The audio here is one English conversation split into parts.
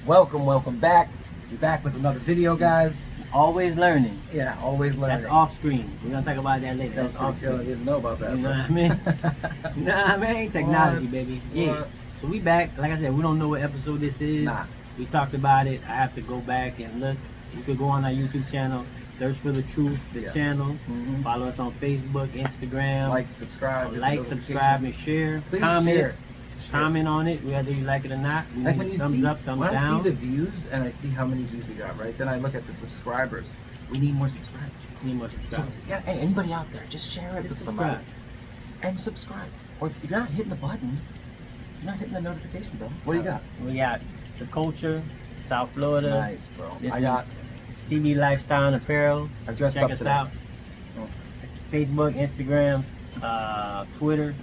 Welcome back. We're back with another video, guys. Always learning. Yeah, always learning. That's off screen. We're gonna talk about that later. That's off screen. I didn't know about that. You know what I mean? You know what I mean? Technology, baby. Yeah. So we back. Like I said, we don't know what episode this is. Nah. We talked about it. I have to go back and look. You could go on our YouTube channel, search for The Truth, the channel. Mm-hmm. Follow us on Facebook, Instagram. Like, subscribe, and share. Please comment. share. Comment on it, whether you like it or not. Like when you thumbs see, up, thumbs when down. I see the views and I see how many views we got, right? Then I look at the subscribers. We need more subscribers. Need more subscribers. So, yeah, hey, anybody out there, just share it with somebody and subscribe. Or if you're not hitting the button, you're not hitting the notification bell. What do you got? We got The Culture, South Florida. Nice, bro. This I got CB Lifestyle and Apparel. I dressed Check up us today. out. Oh. Facebook, Instagram, Twitter.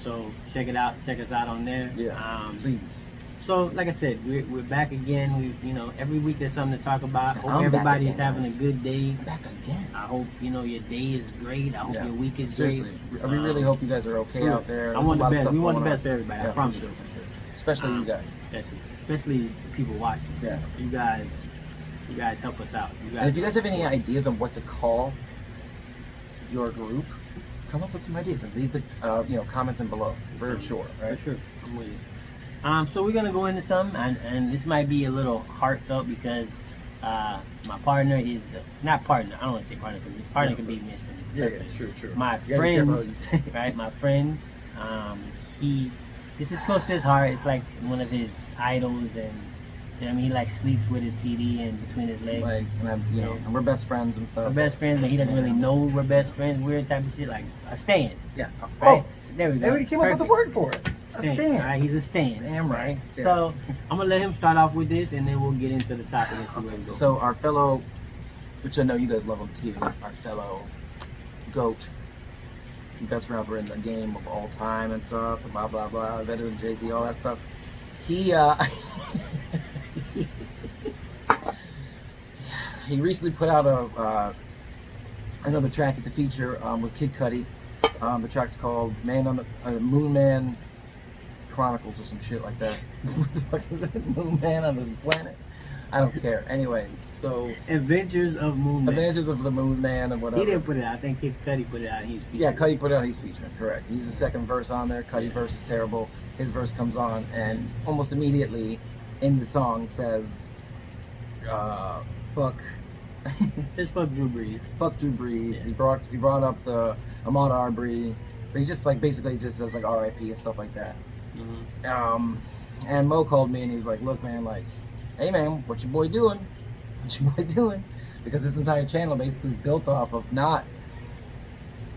So check it out. Check us out on there. Yeah. Please. So like I said, we're back again. We every week there's something to talk about. I'm Hope back everybody again, is having guys. a good day. I'm back again. I hope your day is great. I hope your week is Seriously. great. We really hope you guys are okay out there. I want the There's a lot of best. stuff We want the going best for everybody. on. I promise for you. sure. Especially you guys. Especially the people watching. Yeah. You guys help us out. And if you guys have any ideas on what to call your group, come up with some ideas and leave the comments in below. For sure, right? For sure. I'm with you. So we're gonna go into some, and this might be a little heartfelt because my partner is not partner. I don't want to say partner because partner can be missing. Yeah, true. My You gotta be careful what friend, you say. right? My friend, this is close to his heart. It's like one of his idols, and you know what I mean, he like sleeps with his CD in between his legs. Like, and we're best friends and stuff. We're best friends, but he doesn't really know we're best friends. Weird type of shit, like a stand. Yeah. Right? Oh, There we go. they already came up with the word for it. A stand. All right, he's a stand. Damn right. Yeah. So I'm gonna let him start off with this, and then we'll get into the topic and see where we go. So our fellow, which I know you guys love him too, our fellow GOAT, best rapper in the game of all time and stuff, blah blah blah, better than Jay-Z, all that stuff. He he recently put out another track. It's a feature with Kid Cudi. The track's called "Man on the Moon Man Chronicles" or some shit like that. What the fuck is it? Moon Man on the Planet? I don't care. Anyway, so Adventures of Moon Man. Adventures of the Moon Man and whatever. He didn't put it out. I think Kid Cudi put it out. He's featured. Yeah, Cudi put it out. He's featuring. Correct. He's the second verse on there. Cudi verse is terrible. His verse comes on, and almost immediately in the song says, "Fuck." Just fuck Drew Brees. Fuck Drew Brees. Yeah. He brought up the Ahmaud Arbery, but he just like basically just says like R.I.P. and stuff like that. Mm-hmm. And Mo called me and he was like, "Look, man, like, hey man, what your boy doing? What your boy doing?" Because this entire channel basically is built off of not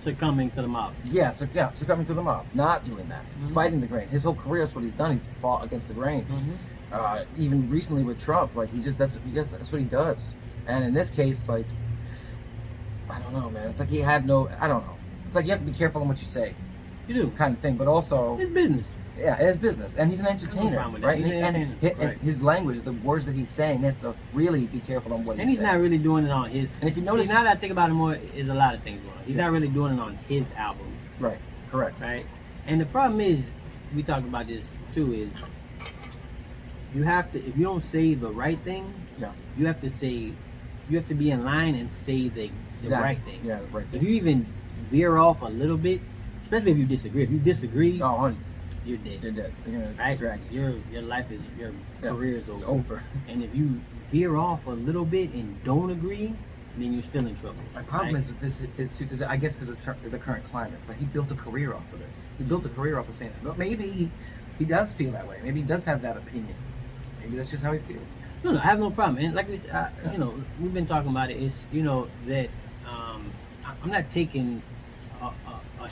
Succumbing to the mob. succumbing to the mob, not doing that, fighting the grain. His whole career is what he's done. He's fought against the grain. Even recently with Trump, like that's what he does. And in this case, like, I don't know, man. It's like he had no, I don't know. It's like you have to be careful on what you say, You do. kind of thing. But also, It's business. yeah, it's business, and he's an entertainer, problem with that. right? He's an And entertainer, right. his language, the words that he's saying, he has to really be careful on what And he's saying. not really doing it on his. And if you notice, See, now that I think about it more, is a lot of things going on. He's not really doing it on his album, right, correct, right? And the problem is, we talked about this too, is you have to, if you don't say the right thing, Yeah. you have to be in line and say the exactly. right thing. Yeah, the right If thing. you even veer off a little bit, especially if you disagree. If you disagree, Oh, honey, you're dead. you're dead. You're gonna Right? drag you. Your life is, your Yeah, career is It's over. over. And if you veer off a little bit and don't agree, then you're still in trouble. My problem right? is with this is too, because I guess because it's the current climate. But he built a career off of this. He built a career off of saying that. But maybe he does feel that way. Maybe he does have that opinion. Maybe that's just how he feels. No, I have no problem. And like we, we've been talking about it. It's that I'm not taking a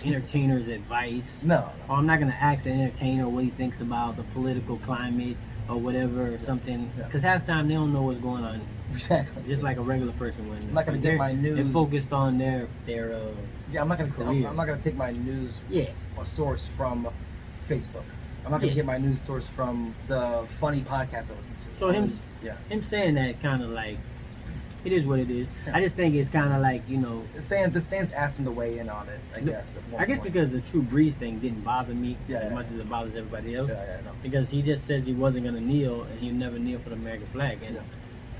entertainer's advice. No. Or I'm not gonna ask an entertainer what he thinks about the political climate or whatever or something. Yeah. Because half the time they don't know what's going on. Exactly. Just like a regular person when I'm not gonna get my news. They're focused on their Yeah, I'm not gonna. career. I'm not gonna take my news Yeah. source from Facebook. I'm not gonna Yeah. get my news source from the funny podcast I listen to. So him saying that kind of like, it is what it is. Yeah. I just think it's kind of like, you know, The stands asked him to weigh in on it, I guess. at one I guess point. because the True Breeze thing didn't bother me Yeah, as yeah. much as it bothers everybody else. Yeah, no. Because he just says he wasn't gonna kneel and he'd never kneel for the American flag, and Yeah.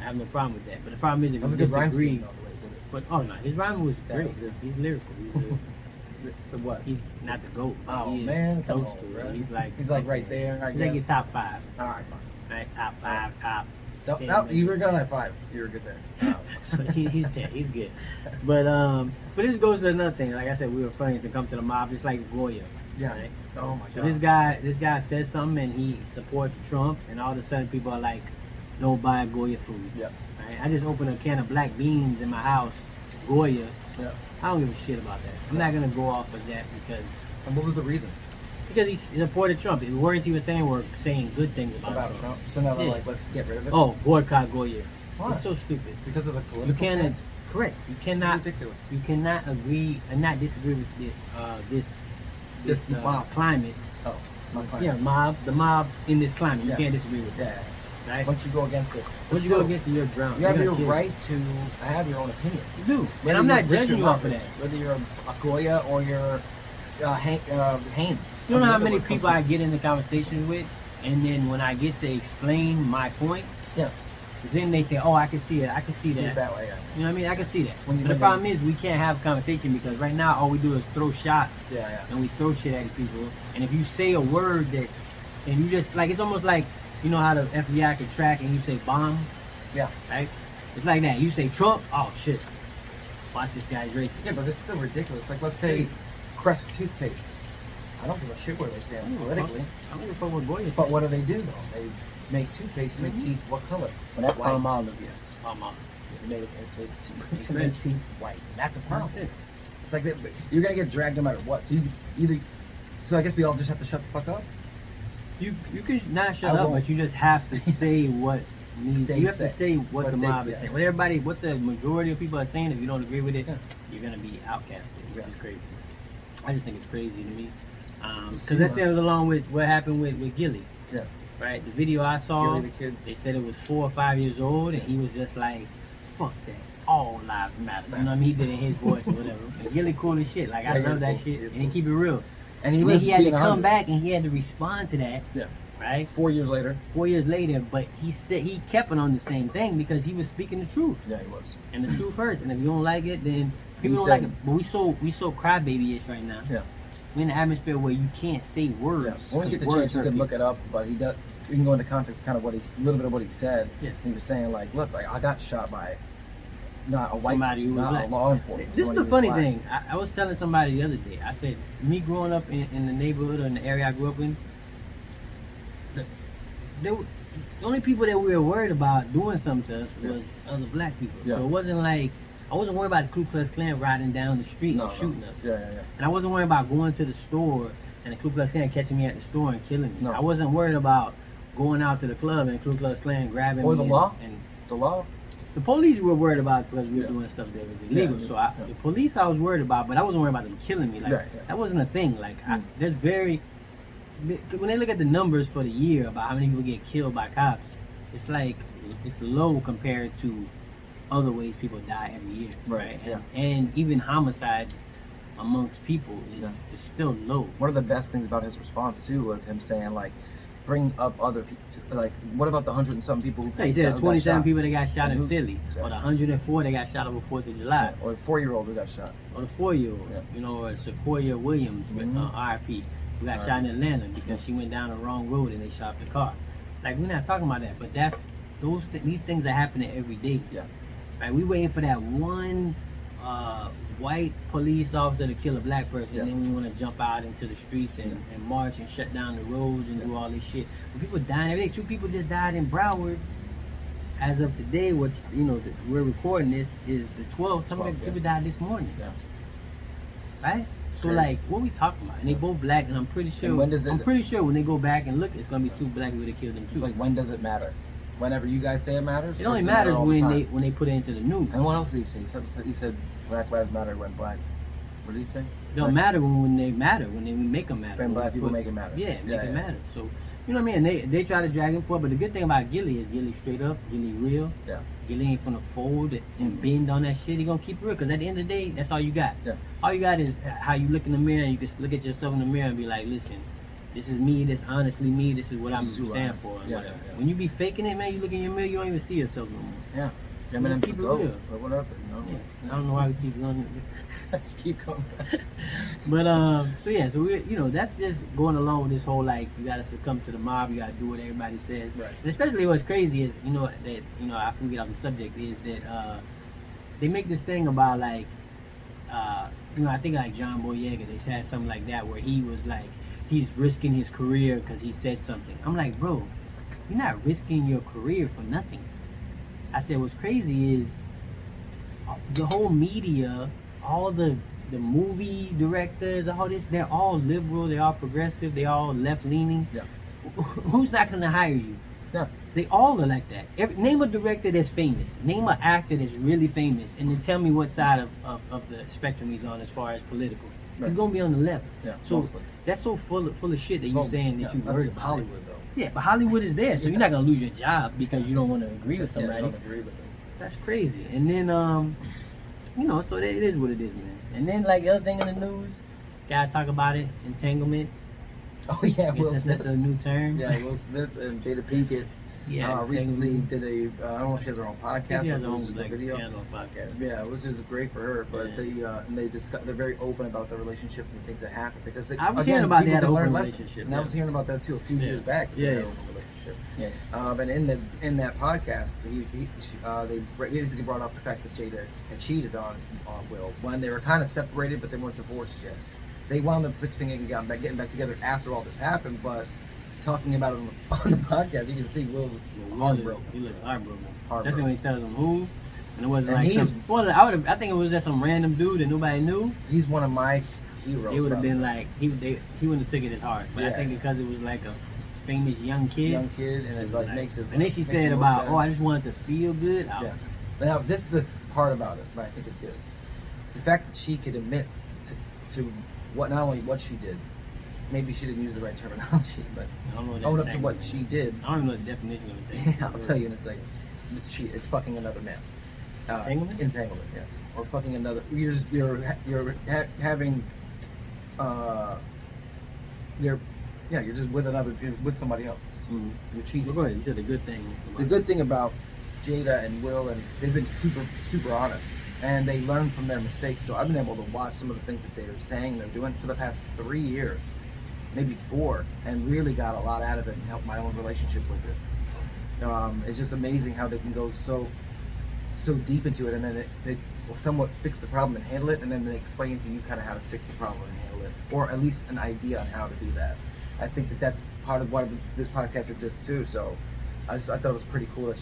I have no problem with that. But the problem is That if was you a good rhyme disagree. scheme, though, the way he did it. But oh no, his rhyming was Yeah, it great. was good. He's lyrical. The what? He's not the GOAT. but Oh he is man, come close on, to it. bro. He's like right there. I He's like your guess. top 5, All right, fine. right? Top 5, top. No, 10, no, maybe. you were going at 5. You were good there. No. So he's 10. He's good. But this goes to another thing. Like I said, we were friends and come to the mob. It's like Goya. Yeah. Right? Oh my So god. this guy says something and he supports Trump, and all of a sudden people are like, "Don't buy Goya food." Yep. Right? I just opened a can of black beans in my house, Goya. Yep. I don't give a shit about that. I'm not gonna go off of that because And what was the reason he supported Trump. The words he was saying were saying good things about, Trump? So now they're Yeah. like, let's get rid of it. Oh, boycott Goya. Why? It's so stupid. Because of the You political can't. stance? Correct. You This is cannot. ridiculous. You cannot agree and not disagree with this mob. climate. Oh, my client. Yeah, the mob in this climate. You Yeah. can't disagree with Yeah. that, right? Once you go against it. But Once you go still, against it, you're drowned. you have You're your gonna kill right to have your own opinion. You do. Whether And I'm not you're rich judging or you not off of rich, that. Whether you're a Goya or you're Haynes. You don't know how many Other people I get into conversations with, and then when I get to explain my point, Yeah. then they say, "Oh, I can see it. I can see see it that." that way. Yeah. You know what I mean? I can see that. When you But the live problem is we can't have conversation because right now all we do is throw shots Yeah. and we throw shit at people. And if you say a word that, and you just like, it's almost like, you know how the FBI can track and you say bomb, Yeah. right? It's like that. You say Trump, oh shit, watch this guy's racist. Yeah, but this is still ridiculous. Like, let's say Crest toothpaste. I don't give a shit where they stand politically. I don't give a fuck what Goya. But what do they do though? They make toothpaste to make teeth what color? Well, that's White. palm olive, yeah. Palm olive. They make teeth to Right. make teeth white. That's a problem. That's it. It's like you're gonna get dragged no matter what. So you either. So I guess we all just have to shut the fuck up. You can not shut I up, won't. but you just have to say what needs. They You have say. to say what What the they- mob is yeah. saying. What the majority of people are saying. If you don't agree with it, Yeah. you're gonna be outcasted, which Yeah. is crazy. I just think it's crazy to me. It's Because that too stands along with what happened with Gilly. Yeah. Right. The video I saw, Gilly the kid. they said it was 4 or 5 years old, and he was just like, "Fuck that." All lives matter. You know what I mean? He did it in his voice or whatever. And Gilly cool as shit. Like, I Yeah, he love is that cool. shit. He is And he cool. keep it real. And he And then was he had to being come 100. back and he had to respond to that. Yeah. Right? 4 years later. 4 years later, but he said he kept it on the same thing because he was speaking the truth. Yeah, he was. And the truth hurts. And if you don't like it, then He people don't said- like it. But we so crybaby-ish right now. Yeah. We're in an atmosphere where you can't say words. Yeah. When we get the 'cause chance, words we hurt could people. look it up. But he does. We can go into context, kind of what a little bit of what he said. Yeah. He was saying like, look, like I got shot by not a white Somebody person, who was not black. a law enforcement. This is somebody the who was funny black. thing. I was telling somebody the other day. I said, me growing up in the neighborhood or in the area I grew up in, the only people that we were worried about doing something to us was other black people. Yeah. So it wasn't like, I wasn't worried about the Ku Klux Klan riding down the street No, and shooting us. Yeah. And I wasn't worried about going to the store and the Ku Klux Klan catching me at the store and killing me. No. I wasn't worried about going out to the club and the Ku Klux Klan grabbing Or me. the law. And The law. the police were worried about because we were Yeah. doing stuff that was illegal. Yeah, So yeah. the police I was worried about, but I wasn't worried about them killing me. Like Right, yeah. that wasn't a thing. Like Mm. there's when they look at the numbers for the year about how many people get killed by cops, it's like it's low compared to other ways people die every year. Right, And, and even homicide amongst people is still low. One of the best things about his response too was him saying like, bring up other people. Like, what about the 100 and some people who? Yeah, he said who got 27 shot? people that got shot And in who- Philly, exactly. or the 104 that got shot over 4th of July. Yeah, or the 4-year-old who got shot. Or the 4-year-old, Yeah. you know, or Sequoia Williams, Mhm. RIP, who got Right. shot in Atlanta because she went down the wrong road and they shot the car. Like, we're not talking about that, but these things are happening every day. Yeah. Right, we waiting for that one white police officer to kill a black person, Yeah. and then we want to jump out into the streets and march and shut down the roads and do all this shit. But people dying every day. 2 people just died in Broward. As of today, which we're recording this is the 12th. Some 12th, people yeah. died this morning. Yeah. Right? So Crazy. like, what we talking about? And they Yeah. both black, and I'm pretty sure. And when does it- I'm pretty sure when they go back and look, it's gonna be 2 black people that killed them too. It's like, when does it matter? Whenever you guys say it matters. it or only does matter matters all the when time? they put it into the news. And what else did he say? He said Black Lives Matter when black What did he say? Don't matter when they matter, when we make them matter. And black people make it matter. Yeah, make it matter. So, you know what I mean? They try to drag him for it, but the good thing about Gilly is Gilly straight up, Gilly real. Yeah. Gilly ain't finna fold and bend on that shit. He gonna keep it real, because at the end of the day, that's all you got. Yeah. All you got is how you look in the mirror, and you can look at yourself in the mirror and be like, listen, this is me, this honestly me, this is what I'm stand for. And Yeah. When you be faking it, man, you look in your mirror, you don't even see yourself no more. Yeah. Let's keep it real. But whatever, you know. Yeah. I don't know why we keep going. Let's keep going. But so we, you know, that's just going along with this whole, like, you gotta succumb to the mob, you gotta do what everybody says. Right. And especially what's crazy is, you know, that, you know, I can get off the subject, is that they make this thing about, like, you know, I think like John Boyega, they had something like that where he was like, he's risking his career because he said something. I'm like, bro, you're not risking your career for nothing. I said, what's crazy is the whole media, all the movie directors, all this, they're all liberal, they're all progressive, they're all left-leaning. Yeah. Who's not going to hire you? Yeah. They all are like that. Name a director that's famous. Name an actor that's really famous, and then tell me what side of the spectrum he's on as far as political. Right. He's going to be on the left. Yeah, So mostly. that's so full of shit that you're saying that you that's worried about. Hollywood, though. Yeah, but Hollywood is there, so you're not going to lose your job because you don't want to agree with Yeah, somebody. I don't agree with it. That's crazy. And then, you know, so it is what it is, man. And then, like, the other thing in the news, gotta talk about it, entanglement. Oh, yeah, I guess Will that's Smith. a new term. Yeah, Will Smith and Jada Pinkett recently entanglement. did I don't know if she has her own podcast She or has if her it own, was just like, a video. channel podcast. Yeah, it was just great for her, but Yeah. they they're very open about the relationship and the things that happen because I was hearing about people that can learn open lessons. relationship, And I was hearing about that too a few years back. Yeah, their yeah. open relationship. Yeah. And in that podcast, they basically brought up the fact that Jada had cheated on Will when they were kind of separated, but they weren't divorced yet. They wound up fixing it and getting back together after all this happened, but talking about it on the podcast, you can see Will's heartbroken. He looked heartbroken. Heartbroken. That's when he tells them who, and it wasn't And like he's- some. Well, I think it was just some random dude that nobody knew. He's one of my heroes. It would have by the been way. like he wouldn't have took it as hard. But I Yeah. think because it was like a famous young kid. young kid, and it like makes it. And then she makes said it work about, better. oh, I just wanted to feel good. Yeah. But now this is the part about it that I think is good. The fact that she could admit to what not only what she did, maybe she didn't use the right terminology, but I don't know what own that up to what means. she did. I don't even know the definition of a thing. I'll tell you in a second. It's cheat. It's fucking another man. Entanglement? Entanglement, yeah. Or fucking another. You're having. You're just with somebody else. Mm. You're cheating. Well, go ahead. You said a good thing. The good thing about Jada and Will, and they've been super honest, and they learn from their mistakes. So I've been able to watch some of the things that they're saying, they're doing for the past 3 years, maybe 4, and really got a lot out of it and helped my own relationship with it. It's just amazing how they can go so deep into it, and then they will somewhat fix the problem and handle it, and then they explain to you kind of how to fix the problem and handle it, or at least an idea on how to do that. I think that's part of why this podcast exists too. So I thought it was pretty cool that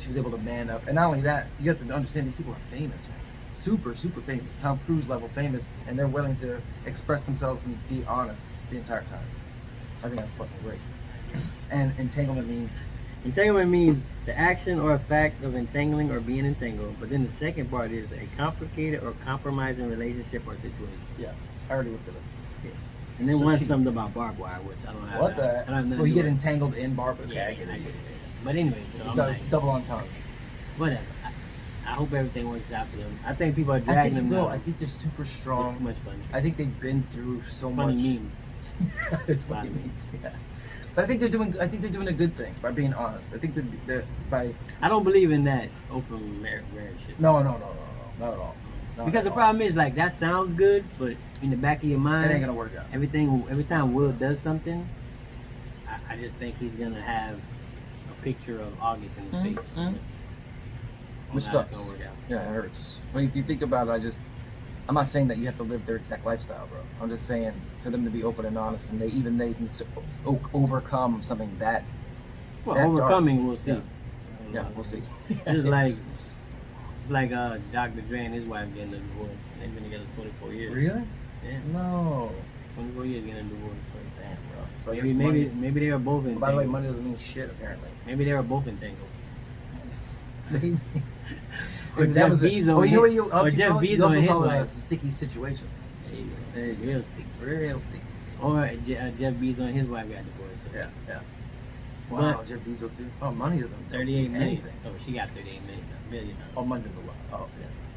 she was able to man up, and not only that, you have to understand these people are famous, man. Super famous, Tom Cruise level famous, and they're willing to express themselves and be honest the entire time. I think that's fucking great. And entanglement means the action or effect of entangling or being entangled. But then the second part is a complicated or compromising relationship or situation. I already looked at it. Yeah. And then So one cheap. something about barbed wire, which I don't have. What the? I don't have nothing Well, you to get do with. entangled in barbecue. Yeah, I get it. But anyway, It's so a I'm dou- like, it's double entendre. whatever. I hope everything works out for them. I think people are I dragging think them it will. down. I think they're super It's too strong. much fun. I think they've been through so Funny much. memes. It's funny memes. Yeah. But I think they're doing a good thing by being honest. I think they're by. I don't believe in that open marriage shit. No, not at all. Not Because at the all. problem is, like, that sounds good, but in the back of your mind, It ain't gonna work out. every time Will does something, I just think he's gonna have a picture of August in his face. Which That's sucks. gonna work out. Yeah, it hurts. But if you think about it, I'm not saying that you have to live their exact lifestyle, bro. I'm just saying for them to be open and honest, and they can overcome something that. Well, That overcoming, dark. we'll see. Yeah, we'll see. It's like Dr. Dre and his wife getting a divorce. They've been together 24 years. Really? Yeah, No. 24 years getting a divorce. Damn, bro. So I guess Maybe they were both entangled. By the way, money doesn't mean shit apparently. Maybe they were both entangled. Maybe. Or That Jeff was Bezos you know what you or also Jeff call, you Bezos also and his call it a wife. sticky situation. There you Real sticky. go. Real sticky. Or Jeff Bezos and his wife got divorced. So. Yeah, yeah. But- Wow, Jeff Bezos too. Oh, money doesn't. 38 million. Anything. Oh, she got 38 million. Oh, money does a lot. Oh,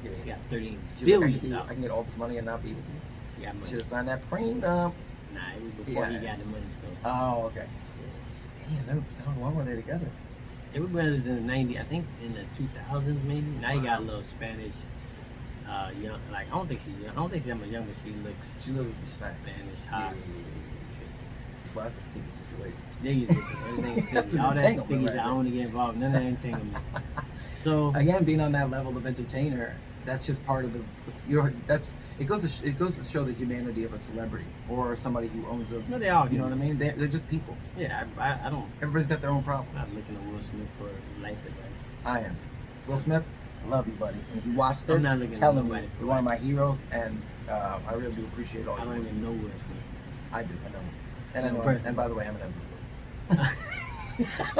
yeah. She got 38 She was like, billion. I can get all this money and not be with you. She got money. Should have signed that prenup. Nah, it was before he Yeah. got the money. So Oh, okay. Damn, how long were they together? they were brothers in the 90s. I think in the 2000s maybe. Now he got a little Spanish. Young. Like I don't think she's young. I don't think she's that much young, but she looks She looks fat. Spanish hot. Well, that's a sticky situation. Everything's That's sticky. an All that entanglement sticky. right I there. don't want to get involved. None of that entanglement. So Again, being on that level of entertainer, that's just part of the. It goes to show the humanity of a celebrity or somebody who owns a. no, they all. You know what I mean? They're just people. Yeah, I don't. Everybody's got their own problems. I'm not looking to Will Smith for life advice. I am. Will Smith, I love you, buddy. And if you watch I'm this, not looking tell at him nobody for you're one of my heroes, and I really do appreciate all I you don't do. even know Will Smith. I do. I know. And I know. Perfect. And by the way, Eminem's.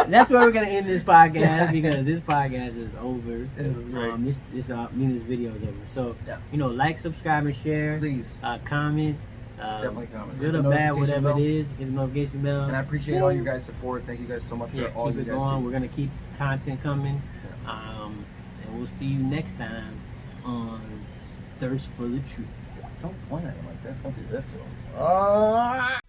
That's where we're gonna end this podcast because this podcast is over. This is great. This video is over. So Yeah. like, subscribe, and share. Please, Comment. definitely comment. Good Hit or the bad, notification whatever bell. it is, hit the notification bell. And I appreciate all your guys' support. Thank you guys so much for Yeah, all keep you it guys going. do. We're gonna keep content coming. And we'll see you next time on Thirst for the Truth. Don't point at him like this. Don't do this to him.